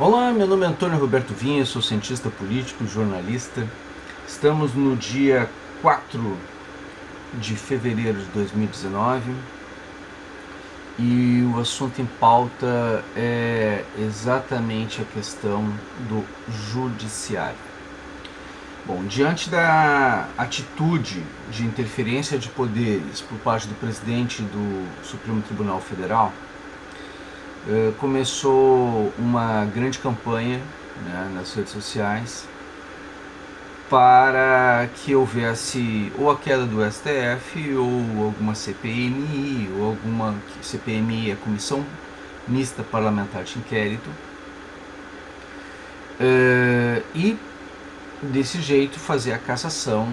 Olá, meu nome é Antônio Roberto Vinha, sou cientista político, jornalista. Estamos no dia 4 de fevereiro de 2019 e o assunto em pauta é exatamente a questão do judiciário. Bom, diante da atitude de interferência de poderes por parte do presidente do Supremo Tribunal Federal, começou uma grande campanha, né, nas redes sociais para que houvesse ou a queda do STF ou alguma CPMI, ou alguma CPMI é Comissão Mista Parlamentar de Inquérito, e desse jeito fazer a cassação,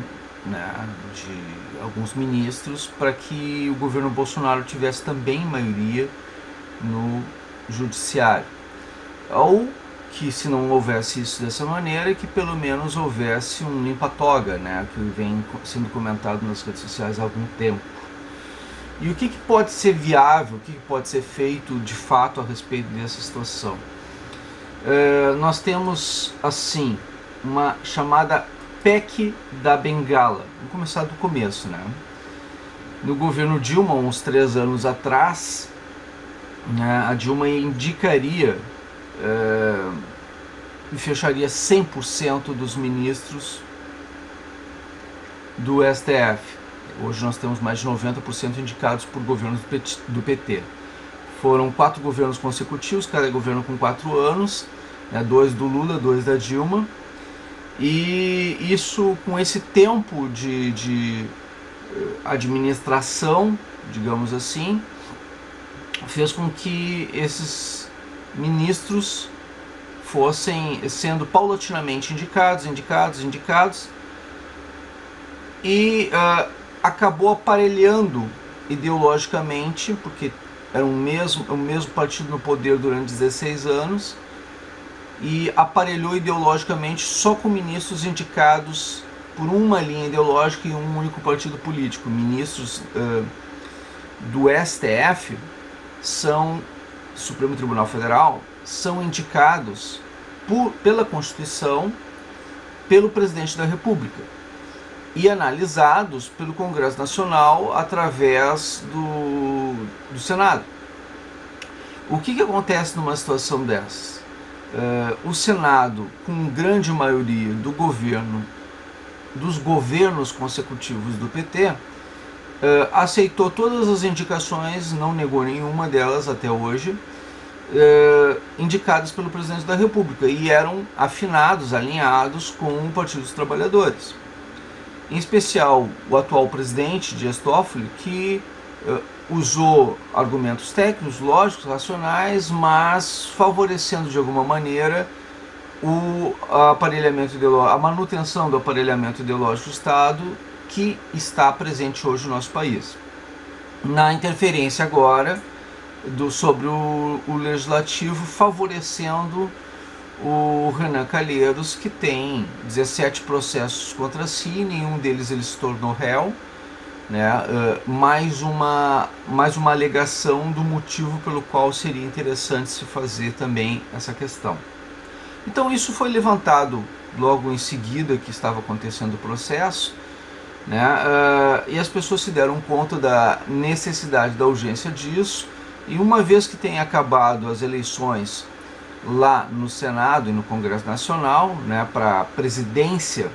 né, de alguns ministros para que o governo Bolsonaro tivesse também maioria no judiciário, ou que, se não houvesse isso dessa maneira, que pelo menos houvesse um limpa-toga, né, que vem sendo comentado nas redes sociais há algum tempo. E o que pode ser viável, o que pode ser feito de fato a respeito dessa situação? Nós temos, assim, uma chamada PEC da Bengala. Vamos começar do começo, né? No governo Dilma, uns 3 anos atrás, a Dilma indicaria e fecharia 100% dos ministros do STF. Hoje nós temos mais de 90% indicados por governos do PT. Foram 4 governos consecutivos, cada governo com 4 anos, né, 2 do Lula, 2 da Dilma, e isso, com esse tempo de administração, digamos assim, fez com que esses ministros fossem sendo paulatinamente indicados, e acabou aparelhando ideologicamente, porque era o mesmo partido no poder durante 16 anos, e aparelhou ideologicamente só com ministros indicados por uma linha ideológica e um único partido político. Ministros do STF Supremo Tribunal Federal, são indicados pela Constituição, pelo Presidente da República, e analisados pelo Congresso Nacional através do Senado. O que acontece numa situação dessa? O Senado, com grande maioria dos governos consecutivos do PT, aceitou todas as indicações, não negou nenhuma delas até hoje, indicadas pelo Presidente da República, e eram afinados, alinhados com o Partido dos Trabalhadores. Em especial o atual presidente, Dias Toffoli, que usou argumentos técnicos, lógicos, racionais, mas favorecendo de alguma maneira a manutenção do aparelhamento ideológico do Estado, que está presente hoje no nosso país. Na interferência agora sobre o Legislativo, favorecendo o Renan Calheiros, que tem 17 processos contra si, nenhum deles ele se tornou réu, né? Mais uma alegação do motivo pelo qual seria interessante se fazer também essa questão. Então isso foi levantado logo em seguida que estava acontecendo o processo, né? E as pessoas se deram conta da necessidade, da urgência disso, e uma vez que tenha acabado as eleições lá no Senado e no Congresso Nacional, né, para a presidência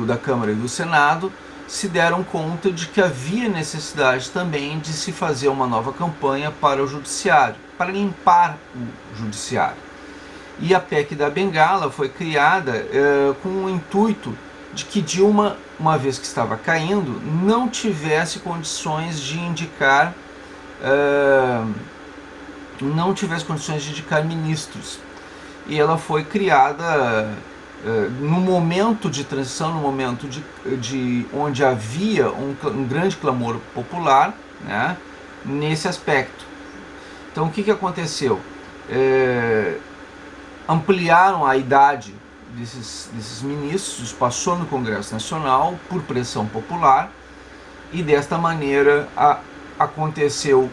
da Câmara e do Senado, se deram conta de que havia necessidade também de se fazer uma nova campanha para o Judiciário, para limpar o Judiciário. E a PEC da Bengala foi criada com o intuito de que Dilma, uma vez que estava caindo, não tivesse condições de indicar ministros. E ela foi criada no momento de transição, no momento onde havia um grande clamor popular, né, nesse aspecto. Então o que aconteceu? Ampliaram a idade desses ministros, passou no Congresso Nacional por pressão popular, e desta maneira aconteceu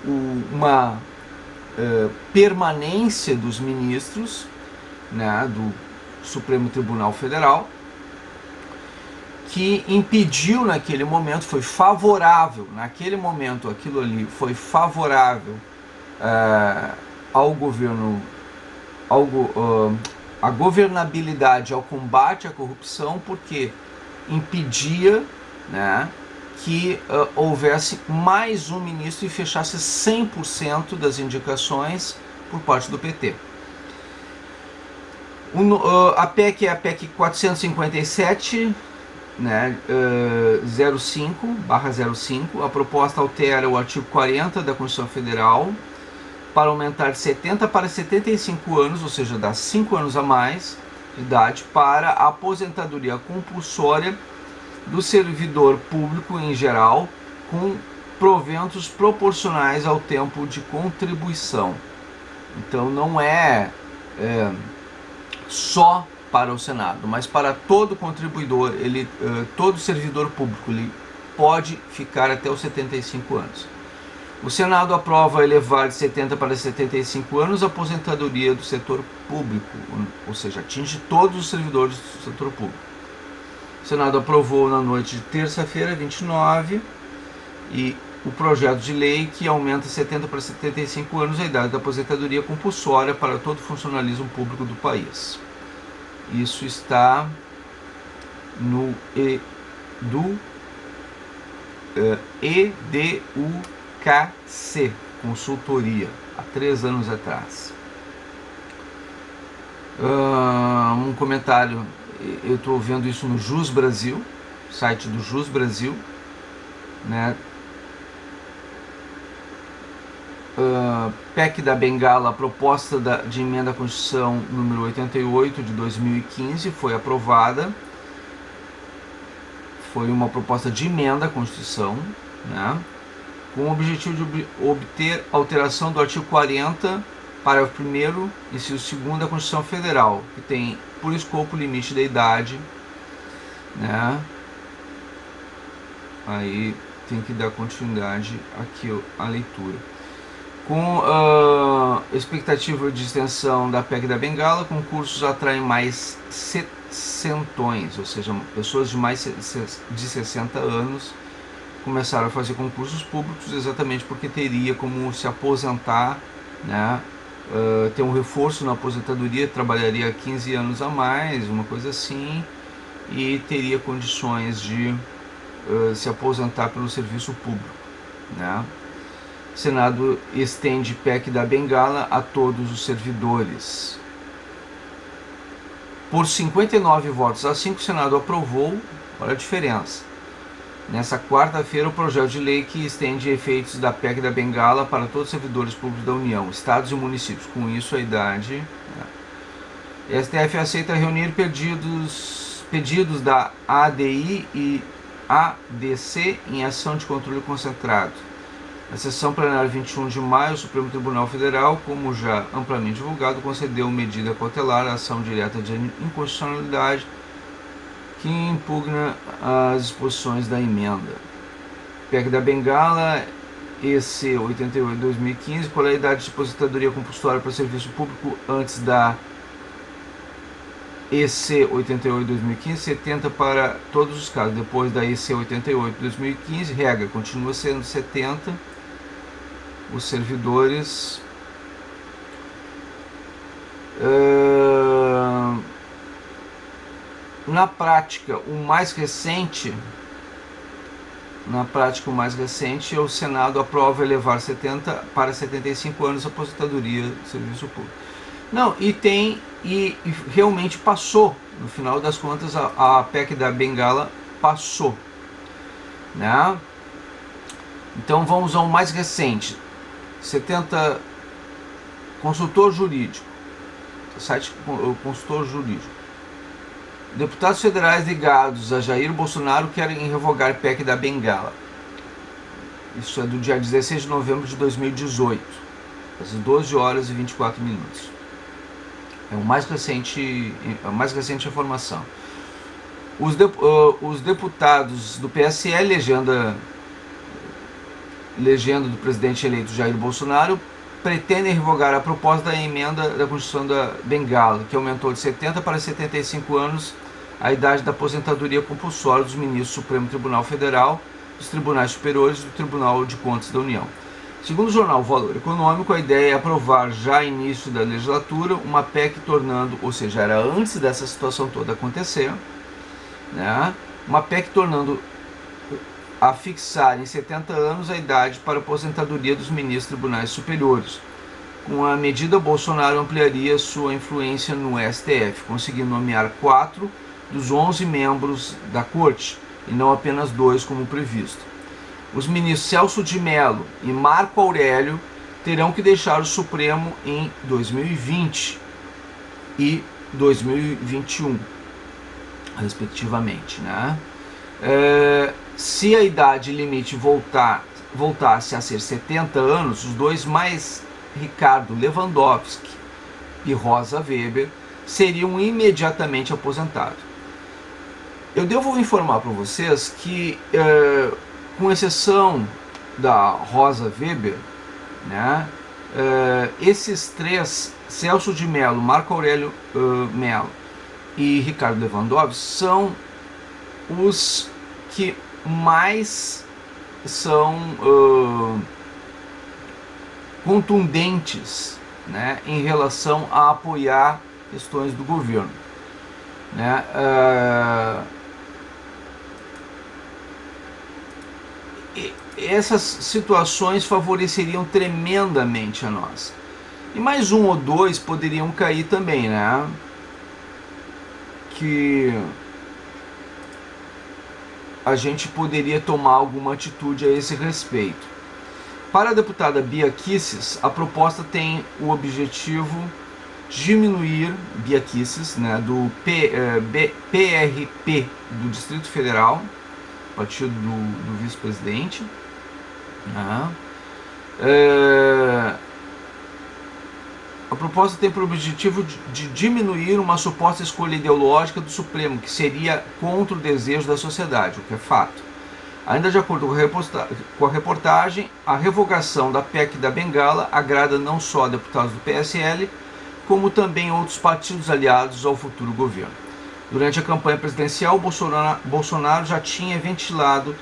permanência dos ministros, né, do Supremo Tribunal Federal, que impediu naquele momento, foi favorável, naquele momento aquilo ali foi favorável ao governo, à governabilidade, ao combate à corrupção, porque impedia, né, que houvesse mais um ministro e fechasse 100% das indicações por parte do PT. A PEC é a PEC 457, né, 05/05. A proposta altera o artigo 40 da Constituição Federal para aumentar de 70 para 75 anos, ou seja, dá 5 anos a mais de idade, para a aposentadoria compulsória do servidor público em geral, com proventos proporcionais ao tempo de contribuição. Então não é só para o Senado, mas para todo contribuidor, todo servidor público, ele pode ficar até os 75 anos. O Senado aprova elevar de 70 para 75 anos a aposentadoria do setor público, ou seja, atinge todos os servidores do setor público. O Senado aprovou na noite de terça-feira, 29, e o projeto de lei que aumenta 70 para 75 anos a idade da aposentadoria compulsória para todo o funcionalismo público do país. Isso está no EDUCC, consultoria, há 3 anos atrás. Um comentário, eu estou vendo isso no Jus Brasil, site do Jus Brasil, né? PEC da Bengala, a proposta de emenda à Constituição número 88 de 2015 foi aprovada. Foi uma proposta de emenda à Constituição, né, com o objetivo de obter alteração do artigo 40, parágrafo 1º, inciso 2º da Constituição Federal, que tem por escopo o limite da idade, né. Aí tem que dar continuidade aqui à leitura. Com expectativa de extensão da PEC da Bengala, concursos atraem mais sessentões, ou seja, pessoas de mais de 60 anos começaram a fazer concursos públicos exatamente porque teria como se aposentar, né, ter um reforço na aposentadoria, trabalharia 15 anos a mais, uma coisa assim, e teria condições de se aposentar pelo serviço público, né? O Senado estende PEC da Bengala a todos os servidores. Por 59 votos a 5, o Senado aprovou, olha a diferença, nessa quarta-feira, o projeto de lei que estende efeitos da PEC da Bengala para todos os servidores públicos da União, estados e municípios. Com isso, a idade... né? STF aceita reunir pedidos da ADI e ADC em ação de controle concentrado. Na sessão plenária 21 de maio, o Supremo Tribunal Federal, como já amplamente divulgado, concedeu medida cautelar à ação direta de inconstitucionalidade que impugna as disposições da emenda. PEC da Bengala, EC 88/2015, qual é a idade de aposentadoria compulsória para serviço público antes da EC 88/2015, 70 para todos os casos. Depois da EC 88/2015, regra continua sendo 70. Os servidores na prática, o mais recente, o Senado aprova elevar 70 para 75 anos a aposentadoria do serviço público. Não, e realmente passou, no final das contas, a PEC da Bengala passou, né? Então vamos ao mais recente, 70, consultor jurídico, site consultor jurídico. Deputados federais ligados a Jair Bolsonaro querem revogar PEC da Bengala. Isso é do dia 16 de novembro de 2018, às 12 horas e 24 minutos. É a mais recente informação. Os deputados do PSL, legenda do presidente eleito Jair Bolsonaro, pretendem revogar a proposta da emenda da Constituição da Bengala, que aumentou de 70 para 75 anos a idade da aposentadoria compulsória dos ministros do Supremo Tribunal Federal, dos Tribunais Superiores e do Tribunal de Contas da União. Segundo o jornal Valor Econômico, a ideia é aprovar já início da legislatura uma PEC tornando, ou seja, era antes dessa situação toda acontecer, né, uma PEC tornando a fixar em 70 anos a idade para a aposentadoria dos ministros dos tribunais superiores. Com a medida, Bolsonaro ampliaria sua influência no STF, conseguindo nomear 4 dos 11 membros da corte, e não apenas 2 como previsto. Os ministros Celso de Mello e Marco Aurélio terão que deixar o Supremo em 2020 e 2021, respectivamente, né? Se a idade limite voltasse a ser 70 anos, os dois mais, Ricardo Lewandowski e Rosa Weber, seriam imediatamente aposentados. Eu devo informar para vocês que, com exceção da Rosa Weber, né, esses três, Celso de Mello, Marco Aurélio Mello e Ricardo Lewandowski, são os que mais são contundentes, né, em relação a apoiar questões do governo, né? Essas situações favoreceriam tremendamente a nós. E mais um ou dois poderiam cair também, né? Que a gente poderia tomar alguma atitude a esse respeito. Para a deputada Bia Kicis, a proposta tem o objetivo de diminuir, Bia Kicis, né, do PRP do Distrito Federal, partido do vice-presidente, né? A proposta tem por objetivo de diminuir uma suposta escolha ideológica do Supremo, que seria contra o desejo da sociedade, o que é fato. Ainda de acordo com a reportagem, a revogação da PEC da Bengala agrada não só deputados do PSL, como também outros partidos aliados ao futuro governo. Durante a campanha presidencial, Bolsonaro já tinha ventilado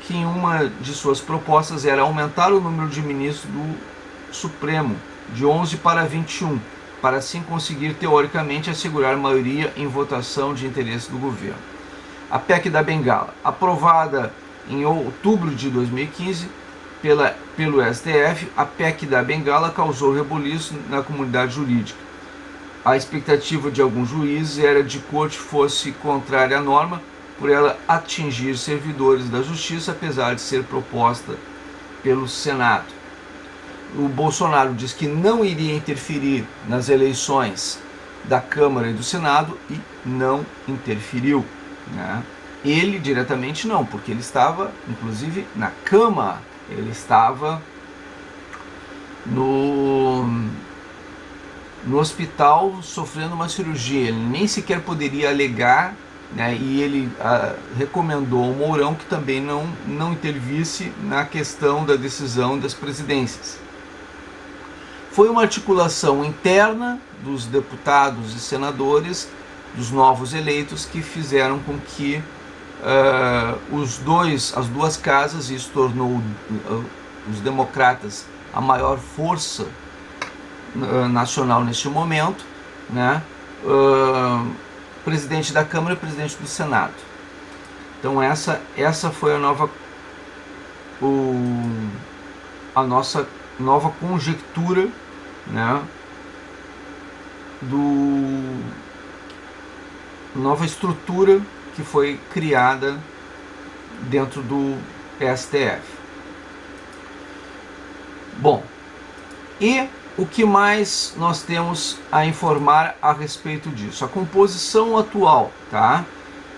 que uma de suas propostas era aumentar o número de ministros do Supremo de 11 para 21, para assim conseguir teoricamente assegurar maioria em votação de interesse do governo. A PEC da Bengala, aprovada em outubro de 2015 pelo STF, a PEC da Bengala causou rebuliço na comunidade jurídica. A expectativa de alguns juízes era de corte fosse contrária à norma, por ela atingir servidores da justiça, apesar de ser proposta pelo Senado. O Bolsonaro diz que não iria interferir nas eleições da Câmara e do Senado e não interferiu, né? Ele diretamente não, porque ele estava, inclusive, na cama, ele estava no hospital sofrendo uma cirurgia, ele nem sequer poderia alegar, né? E ele recomendou ao Mourão que também não intervisse na questão da decisão das presidências. Foi uma articulação interna dos deputados e senadores, dos novos eleitos, que fizeram com que as duas casas, isso tornou os democratas a maior força nacional neste momento, né? Presidente da Câmara e presidente do Senado. Então essa foi a nossa nova conjectura, né? Nova estrutura que foi criada dentro do STF. Bom, e o que mais nós temos a informar a respeito disso? A composição atual, tá?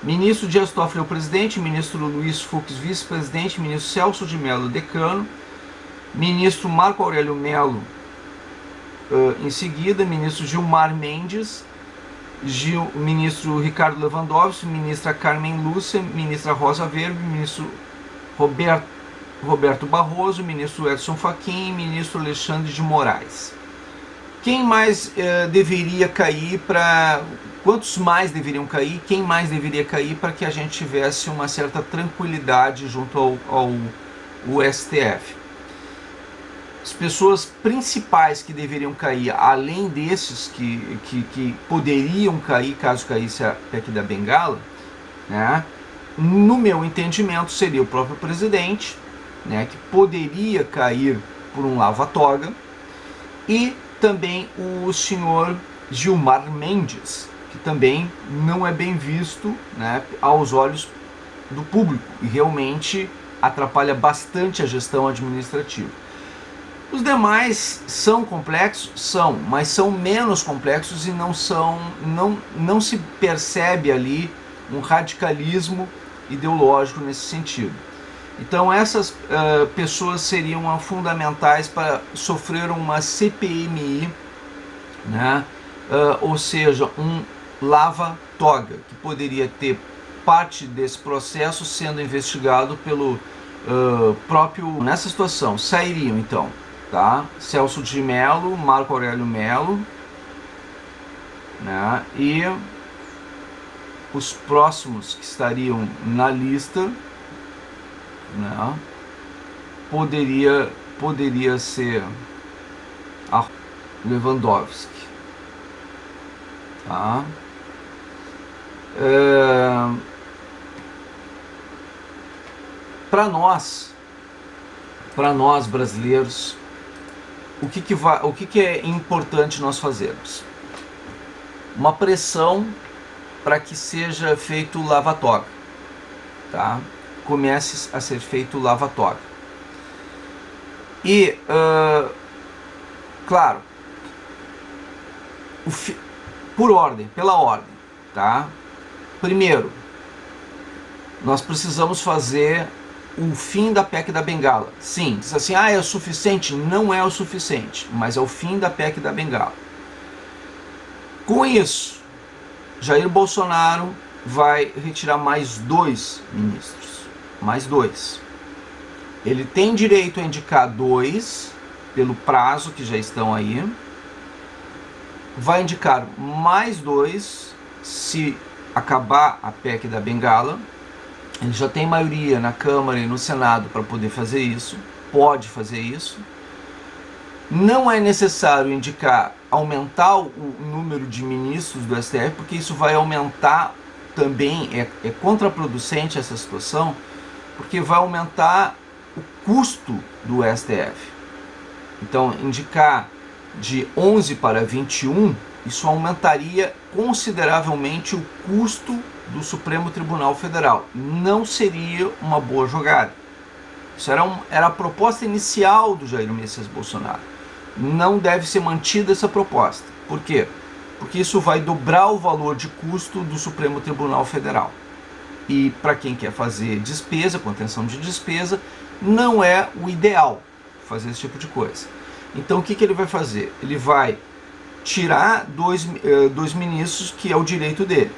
Ministro Dias Toffoli é o presidente, ministro Luiz Fux vice-presidente, ministro Celso de Mello decano, ministro Marco Aurélio Mello em seguida, ministro Gilmar Mendes, ministro Ricardo Lewandowski, ministra Carmen Lúcia, ministra Rosa Weber, ministro Roberto Barroso, ministro Edson Fachin e ministro Alexandre de Moraes. Quem mais deveria cair para... Quantos mais deveriam cair? Quem mais deveria cair para que a gente tivesse uma certa tranquilidade junto ao STF? As pessoas principais que deveriam cair, além desses que poderiam cair caso caísse a PEC da Bengala, né, no meu entendimento seria o próprio presidente, né, que poderia cair por um lava-toga, e também o senhor Gilmar Mendes, que também não é bem visto, né, aos olhos do público e realmente atrapalha bastante a gestão administrativa. Os demais são complexos? São, mas são menos complexos e não se percebe ali um radicalismo ideológico nesse sentido. Então essas pessoas seriam fundamentais para sofrer uma CPMI, né? Ou seja, um lava-toga, que poderia ter parte desse processo sendo investigado pelo próprio... Nessa situação sairiam então, tá? Celso de Mello, Marco Aurélio Mello, né? E os próximos que estariam na lista, né, poderia ser a Lewandowski, tá? Para nós brasileiros, o que é importante nós fazermos? Uma pressão para que seja feito o lava-toga, tá? Comece a ser feito o lava-toga. E, claro, pela ordem, tá? Primeiro, nós precisamos fazer o fim da PEC da Bengala. Sim, diz assim, é o suficiente? Não é o suficiente, mas é o fim da PEC da Bengala. Com isso, Jair Bolsonaro vai retirar mais 2 ministros. Mais 2. Ele tem direito a indicar 2, pelo prazo que já estão aí. Vai indicar mais 2 se acabar a PEC da Bengala. Ele já tem maioria na Câmara e no Senado para poder fazer isso. Pode fazer isso. Não é necessário aumentar o número de ministros do STF, porque isso vai aumentar também, é contraproducente essa situação, porque vai aumentar o custo do STF. Então, indicar de 11 para 21, isso aumentaria consideravelmente o custo do Supremo Tribunal Federal. Não seria uma boa jogada. Isso era a proposta inicial do Jair Messias Bolsonaro. Não deve ser mantida essa proposta. Por quê? Porque isso vai dobrar o valor de custo do Supremo Tribunal Federal. E para quem quer fazer despesa, contenção de despesa, não é o ideal fazer esse tipo de coisa. Então o que ele vai fazer? Ele vai tirar dois ministros, que é o direito dele.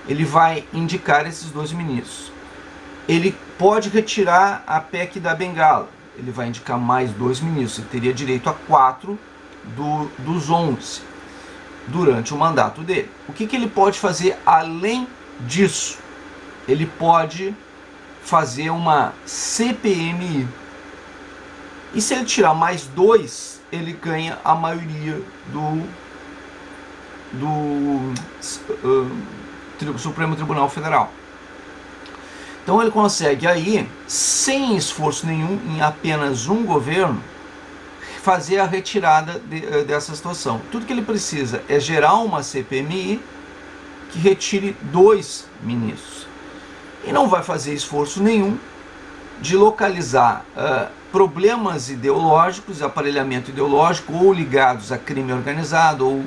Ele vai indicar esses 2 ministros. Ele pode retirar a PEC da Bengala. Ele vai indicar mais 2 ministros. Ele teria direito a 4 dos 11 durante o mandato dele. O que ele pode fazer além disso? Ele pode fazer uma CPMI. E se ele tirar mais 2, ele ganha a maioria do Supremo Tribunal Federal. Então ele consegue aí, sem esforço nenhum, em apenas um governo, fazer a retirada dessa situação. Tudo que ele precisa é gerar uma CPMI que retire 2 ministros. E não vai fazer esforço nenhum de localizar problemas ideológicos, aparelhamento ideológico, ou ligados a crime organizado, ou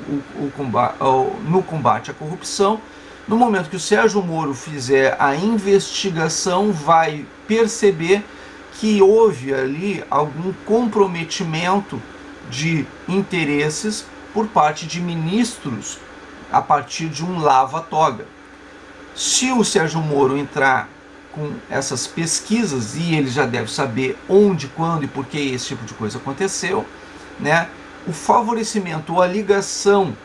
no combate à corrupção. No momento que o Sérgio Moro fizer a investigação, vai perceber que houve ali algum comprometimento de interesses por parte de ministros a partir de um lava-toga. Se o Sérgio Moro entrar com essas pesquisas, e ele já deve saber onde, quando e por que esse tipo de coisa aconteceu, né? O favorecimento ou a ligação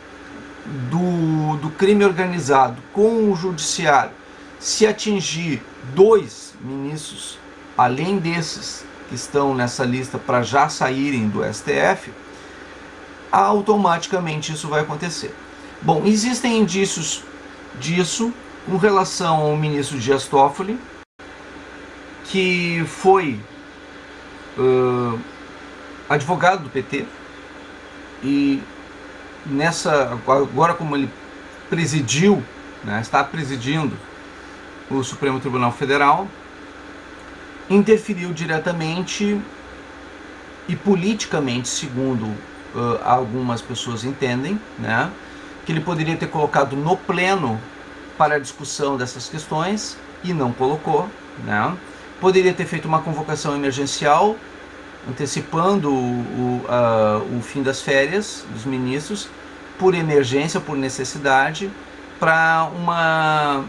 do crime organizado com o judiciário, se atingir 2 ministros, além desses que estão nessa lista para já saírem do STF, automaticamente isso vai acontecer. Bom, existem indícios disso com relação ao ministro Dias Toffoli, que foi advogado do PT, e agora como ele presidiu, né, está presidindo o Supremo Tribunal Federal, interferiu diretamente e politicamente, segundo algumas pessoas entendem, né, que ele poderia ter colocado no pleno para a discussão dessas questões e não colocou, né? Poderia ter feito uma convocação emergencial antecipando o fim das férias dos ministros, por emergência, por necessidade, para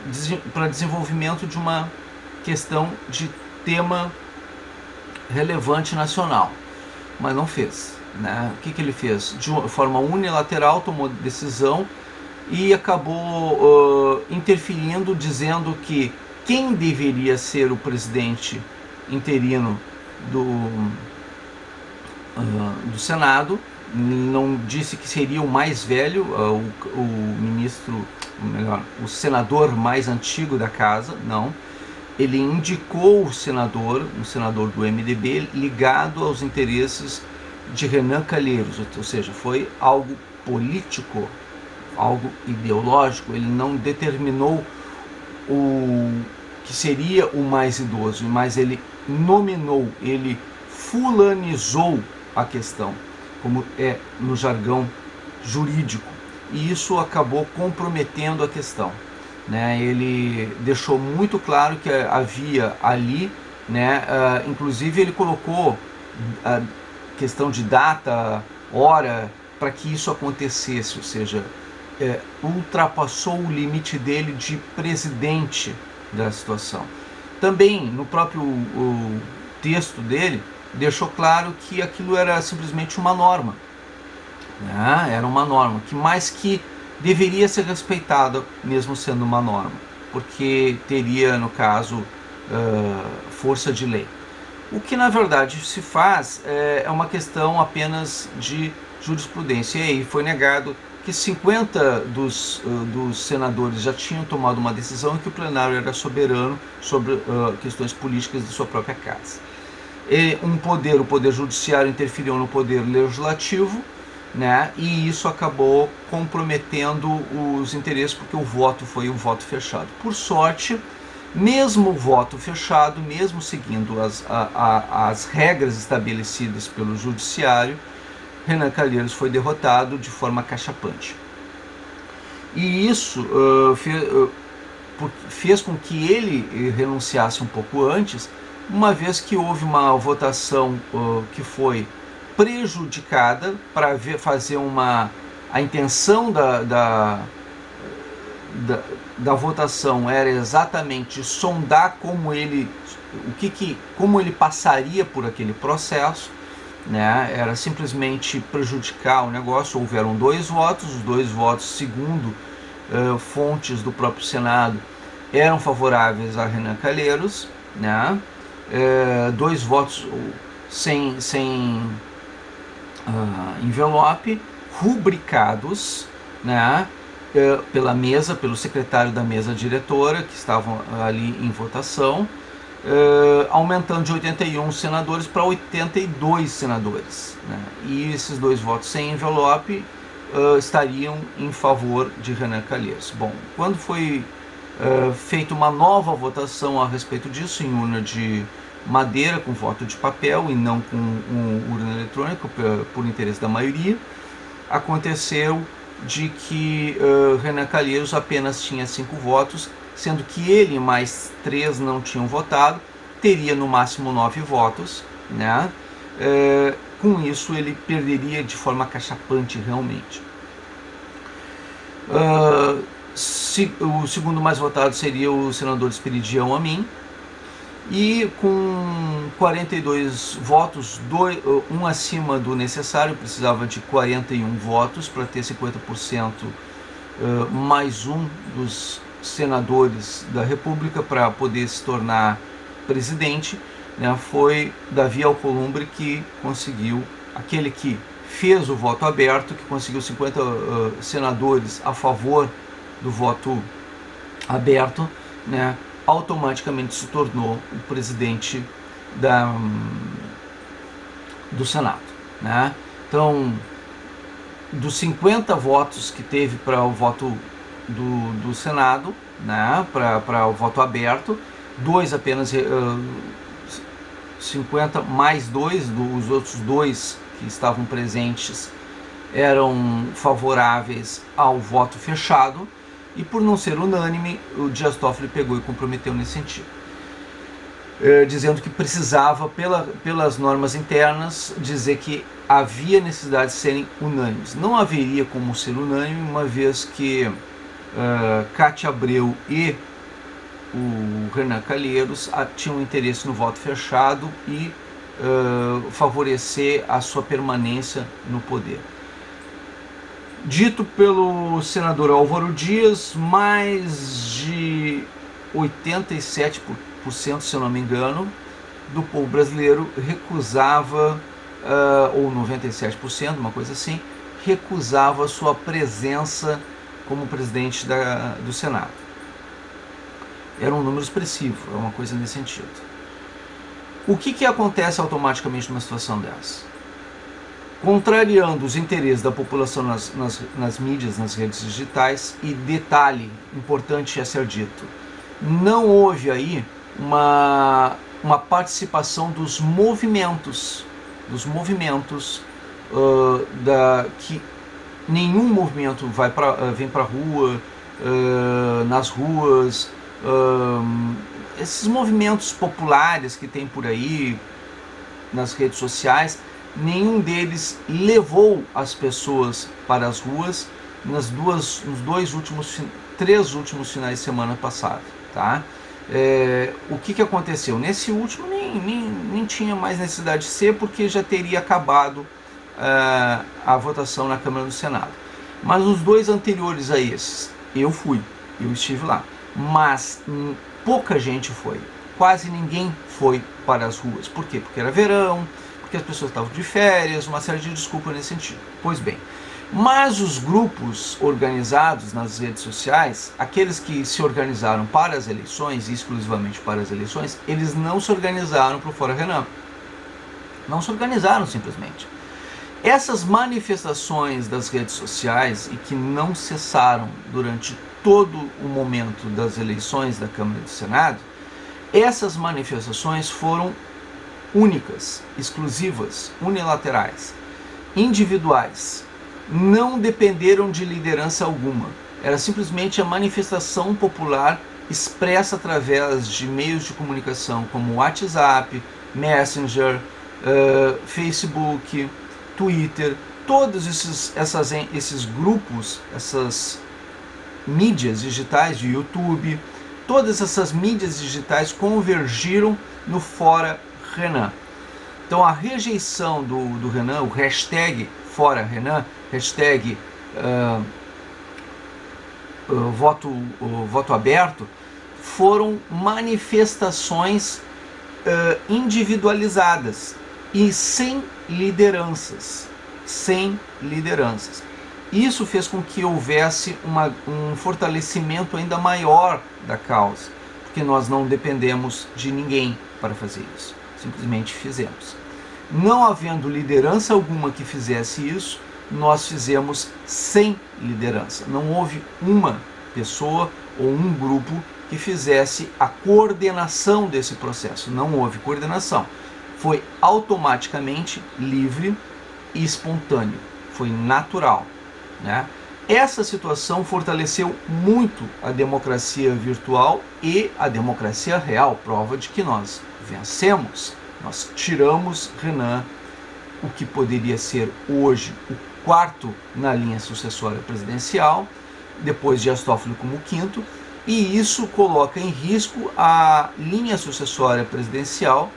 desenvolvimento de uma questão de tema relevante nacional, mas não fez, né? O que ele fez? De forma unilateral tomou decisão e acabou interferindo, dizendo que quem deveria ser o presidente interino do Senado, não disse que seria o mais velho, o ministro, melhor, o senador mais antigo da casa, não. Ele indicou o senador, um senador do MDB, ligado aos interesses de Renan Calheiros, ou seja, foi algo político, algo ideológico. Ele não determinou o que seria o mais idoso, mas ele nominou, ele fulanizou a questão, como é no jargão jurídico, e isso acabou comprometendo a questão, né? Ele deixou muito claro que havia ali, né, inclusive ele colocou a questão de data, hora, para que isso acontecesse, ou seja, ultrapassou o limite dele de presidente da situação. Também no próprio texto dele deixou claro que aquilo era simplesmente uma norma, né? Era uma norma que deveria ser respeitada mesmo sendo uma norma, porque teria, no caso, força de lei. O que na verdade se faz é uma questão apenas de jurisprudência, e aí foi negado que 50 dos senadores já tinham tomado uma decisão e que o plenário era soberano sobre questões políticas de sua própria casa. E o poder judiciário interferiu no poder legislativo, né, e isso acabou comprometendo os interesses, porque o voto foi um voto fechado. Por sorte, mesmo o voto fechado, mesmo seguindo as regras estabelecidas pelo judiciário, Renan Calheiros foi derrotado de forma cachapante. E isso fez com que ele renunciasse um pouco antes, uma vez que houve uma votação que foi prejudicada para fazer a intenção da votação era exatamente sondar como ele passaria por aquele processo, né? Era simplesmente prejudicar o negócio. Houveram 2 votos, os 2 votos, segundo fontes do próprio Senado, eram favoráveis a Renan Calheiros, né? 2 votos sem envelope, rubricados, né, pela mesa, pelo secretário da mesa diretora, que estavam ali em votação, aumentando de 81 senadores para 82 senadores, né? E esses 2 votos sem envelope estariam em favor de Renan Calheiros. Bom, quando foi feita uma nova votação a respeito disso, em urna de madeira, com voto de papel e não com urna eletrônica, por interesse da maioria, aconteceu de que Renan Calheiros apenas tinha 5 votos, sendo que ele e mais 3 não tinham votado, teria no máximo 9 votos, né? Com isso ele perderia de forma cachapante realmente. O segundo mais votado seria o senador Esperidião Amin, e com 42 votos, um acima do necessário, precisava de 41 votos para ter 50% mais um dos senadores da República para poder se tornar presidente, né? Foi Davi Alcolumbre que conseguiu, aquele que fez o voto aberto, que conseguiu 50 senadores a favor do voto aberto, né? Automaticamente se tornou o presidente do Senado, né? Então, dos 50 votos que teve para o voto do Senado, né, para o voto aberto, dois apenas, 50 mais dois, os outros dois que estavam presentes eram favoráveis ao voto fechado, e por não ser unânime, o Dias Toffoli pegou e comprometeu nesse sentido, dizendo que precisava, pelas normas internas, dizer que havia necessidade de serem unânimes. Não haveria como ser unânime, uma vez que Cátia Abreu e o Renan Calheiros tinham interesse no voto fechado e favorecer a sua permanência no poder. Dito pelo senador Álvaro Dias, mais de 87%, se eu não me engano, do povo brasileiro recusava, ou 97%, uma coisa assim, recusava sua presença como presidente do Senado. Era um número expressivo, é uma coisa nesse sentido. O que acontece automaticamente numa situação dessa? Contrariando os interesses da população nas mídias, nas redes digitais, e detalhe importante a ser dito, não houve aí uma participação dos movimentos, que nenhum movimento vem para a rua, nas ruas, esses movimentos populares que tem por aí nas redes sociais, nenhum deles levou as pessoas para as ruas nos três últimos finais de semana passados, tá? O que aconteceu? Nesse último nem tinha mais necessidade de ser, porque já teria acabado a votação na Câmara e no Senado. Mas os dois anteriores a esses, eu estive lá, mas pouca gente foi, quase ninguém foi para as ruas. Por quê? Porque era verão, porque as pessoas estavam de férias, uma série de desculpas nesse sentido. Pois bem, mas os grupos organizados nas redes sociais, aqueles que se organizaram para as eleições, exclusivamente para as eleições, eles não se organizaram para o Fora Renan. Não se organizaram simplesmente. Essas manifestações das redes sociais, e que não cessaram durante todo o momento das eleições da Câmara e do Senado, essas manifestações foram únicas, exclusivas, unilaterais, individuais, não dependeram de liderança alguma. Era simplesmente a manifestação popular expressa através de meios de comunicação como WhatsApp, Messenger, Facebook, Twitter, todos esses grupos, essas mídias digitais de YouTube, todas essas mídias digitais convergiram no Fora Renan. Então a rejeição do Renan, o hashtag Fora Renan, hashtag voto aberto, foram manifestações individualizadas e sem lideranças. Isso fez com que houvesse um fortalecimento ainda maior da causa, porque nós não dependemos de ninguém para fazer isso, simplesmente fizemos. Não havendo liderança alguma que fizesse isso, nós fizemos sem liderança. Não houve uma pessoa ou um grupo que fizesse a coordenação desse processo. Não houve coordenação. Foi automaticamente livre e espontâneo. Foi natural, né? Essa situação fortaleceu muito a democracia virtual e a democracia real, prova de que nós vencemos. Nós tiramos Renan, o que poderia ser hoje o quarto na linha sucessória presidencial, depois de Dias Toffoli como o quinto, e isso coloca em risco a linha sucessória presidencial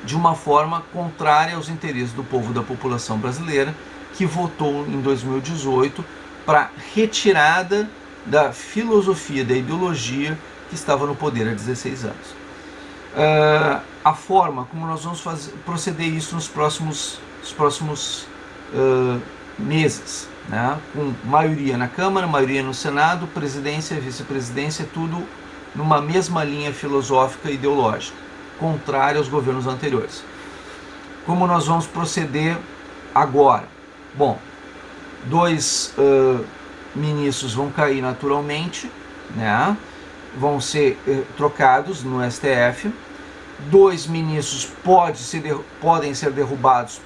de uma forma contrária aos interesses do povo, da população brasileira, que votou em 2018 para retirada da filosofia, da ideologia que estava no poder há 16 anos. A forma como nós vamos proceder isso nos próximos meses, né? Com maioria na Câmara, maioria no Senado, presidência, vice-presidência, tudo numa mesma linha filosófica e ideológica, contrária aos governos anteriores. Como nós vamos proceder agora? Bom, 2 ministros vão cair naturalmente, né? Vão ser trocados no STF. 2 ministros podem ser derrubados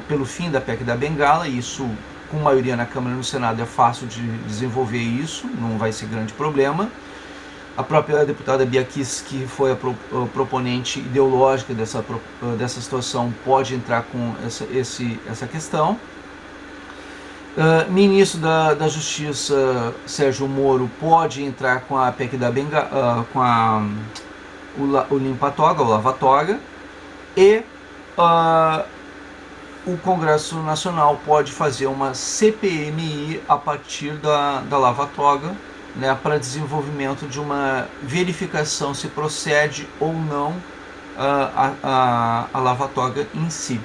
pelo fim da PEC da Bengala. Isso, com maioria na Câmara e no Senado, é fácil de desenvolver isso, não vai ser grande problema. A própria deputada Bia Kicis, que foi a proponente ideológica dessa situação, pode entrar com essa questão. Ministro da Justiça, Sérgio Moro, pode entrar com a PEC da Bengala, com o limpa-toga, o lava-toga, e o Congresso Nacional pode fazer uma CPMI a partir da lava-toga, né, para desenvolvimento de uma verificação se procede ou não a lava-toga em si,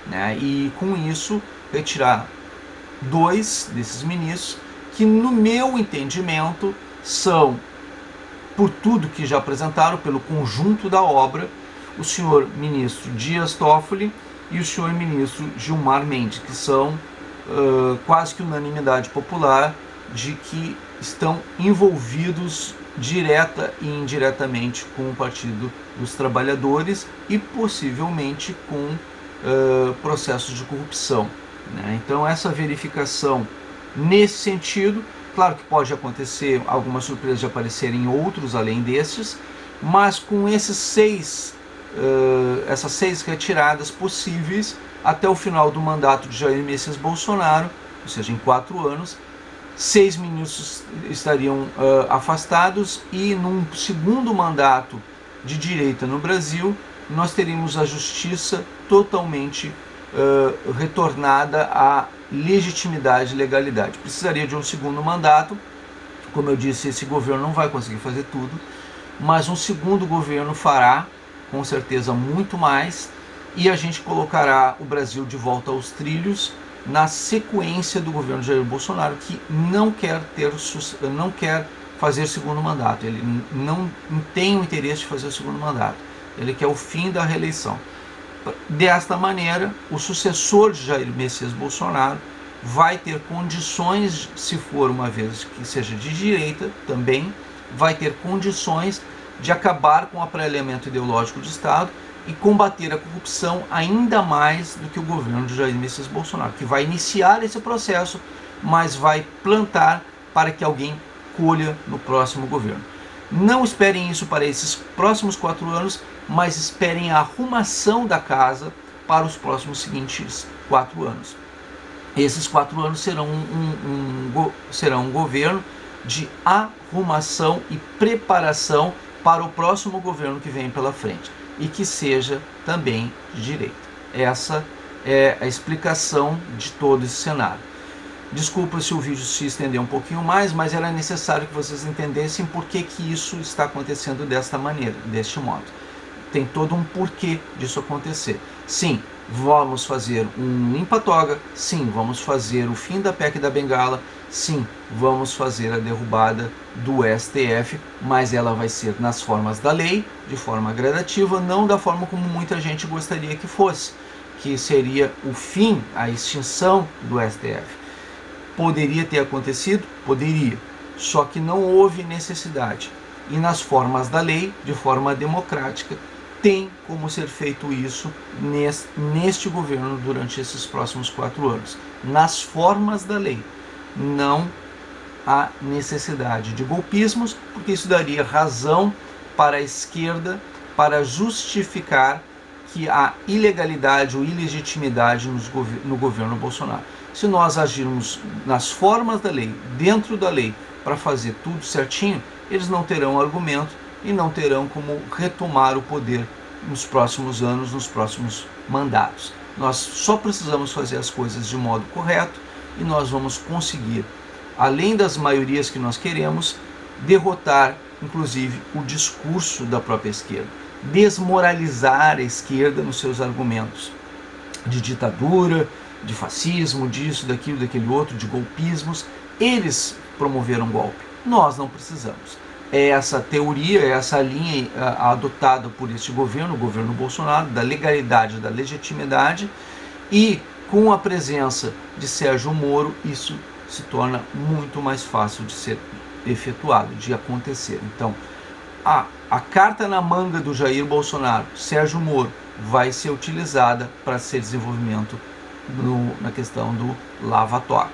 né, e com isso retirar 2 desses ministros que, no meu entendimento, são, por tudo que já apresentaram, pelo conjunto da obra, o senhor ministro Dias Toffoli e o senhor ministro Gilmar Mendes, que são quase que unanimidade popular de que estão envolvidos direta e indiretamente com o Partido dos Trabalhadores e possivelmente com processos de corrupção, né? Então essa verificação nesse sentido, claro que pode acontecer alguma surpresa de aparecerem outros além desses, mas com essas 6 retiradas possíveis até o final do mandato de Jair Messias Bolsonaro, ou seja, em 4 anos, 6 ministros estariam afastados, e num segundo mandato de direita no Brasil, nós teríamos a justiça totalmente retornada à legitimidade e legalidade. Precisaria de um segundo mandato. Como eu disse, esse governo não vai conseguir fazer tudo, mas um segundo governo fará, com certeza, muito mais, e a gente colocará o Brasil de volta aos trilhos na sequência do governo Jair Bolsonaro, que não quer fazer segundo mandato. Ele não tem o interesse de fazer o segundo mandato. Ele quer o fim da reeleição. Desta maneira, o sucessor de Jair Messias Bolsonaro vai ter condições, se for uma vez que seja de direita também, vai ter condições de acabar com o aparelhamento ideológico do Estado e combater a corrupção ainda mais do que o governo de Jair Messias Bolsonaro, que vai iniciar esse processo, mas vai plantar para que alguém colha no próximo governo. Não esperem isso para esses próximos 4 anos, mas esperem a arrumação da casa para os próximos seguintes 4 anos. Esses 4 anos serão um governo de arrumação e preparação para o próximo governo que vem pela frente, e que seja também de direita. Essa é a explicação de todo esse cenário. Desculpa se o vídeo se estendeu um pouquinho mais, mas era necessário que vocês entendessem por que isso está acontecendo desta maneira, deste modo. Tem todo um porquê disso acontecer. Sim, vamos fazer um limpa-toga, sim, vamos fazer o fim da PEC da Bengala, sim, vamos fazer a derrubada do STF, mas ela vai ser nas formas da lei, de forma gradativa, não da forma como muita gente gostaria que fosse, que seria o fim, a extinção do STF. Poderia ter acontecido? Poderia, só que não houve necessidade. E nas formas da lei, de forma democrática, tem como ser feito isso neste governo durante esses próximos 4 anos. Nas formas da lei. Não há necessidade de golpismos, porque isso daria razão para a esquerda para justificar que há ilegalidade ou ilegitimidade no governo Bolsonaro. Se nós agirmos nas formas da lei, dentro da lei, para fazer tudo certinho, eles não terão argumento e não terão como retomar o poder nos próximos anos, nos próximos mandatos. Nós só precisamos fazer as coisas de modo correto e nós vamos conseguir, além das maiorias que nós queremos, derrotar, inclusive, o discurso da própria esquerda, desmoralizar a esquerda nos seus argumentos de ditadura, de fascismo, disso, daquilo, daquele outro, de golpismos. Eles promoveram golpe, nós não precisamos. É essa teoria, é essa linha adotada por este governo, o governo Bolsonaro, da legalidade, da legitimidade, e com a presença de Sérgio Moro, isso se torna muito mais fácil de ser efetuado, de acontecer. Então, a carta na manga do Jair Bolsonaro, Sérgio Moro, vai ser utilizada para ser desenvolvimento na questão do lava-toga.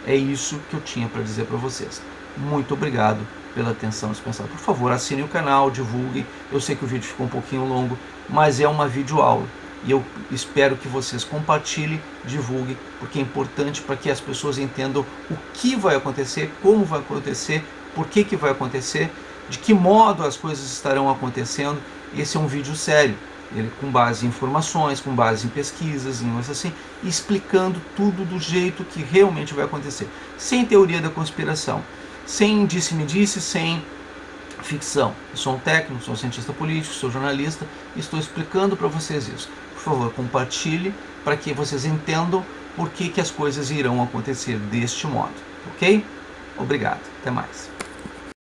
É isso que eu tinha para dizer para vocês. Muito obrigado pela atenção dispensada. Por favor, assinem o canal, divulguem. Eu sei que o vídeo ficou um pouquinho longo, mas é uma videoaula. E eu espero que vocês compartilhem, divulguem, porque é importante para que as pessoas entendam o que vai acontecer, como vai acontecer, por que vai acontecer, de que modo as coisas estarão acontecendo. Esse é um vídeo sério, ele com base em informações, com base em pesquisas, em assim, explicando tudo do jeito que realmente vai acontecer, sem teoria da conspiração, sem disse-me-disse, sem ficção. Eu sou um técnico, sou um cientista político, sou jornalista e estou explicando para vocês isso. Por favor, compartilhe para que vocês entendam por que as coisas irão acontecer deste modo, ok? Obrigado, até mais.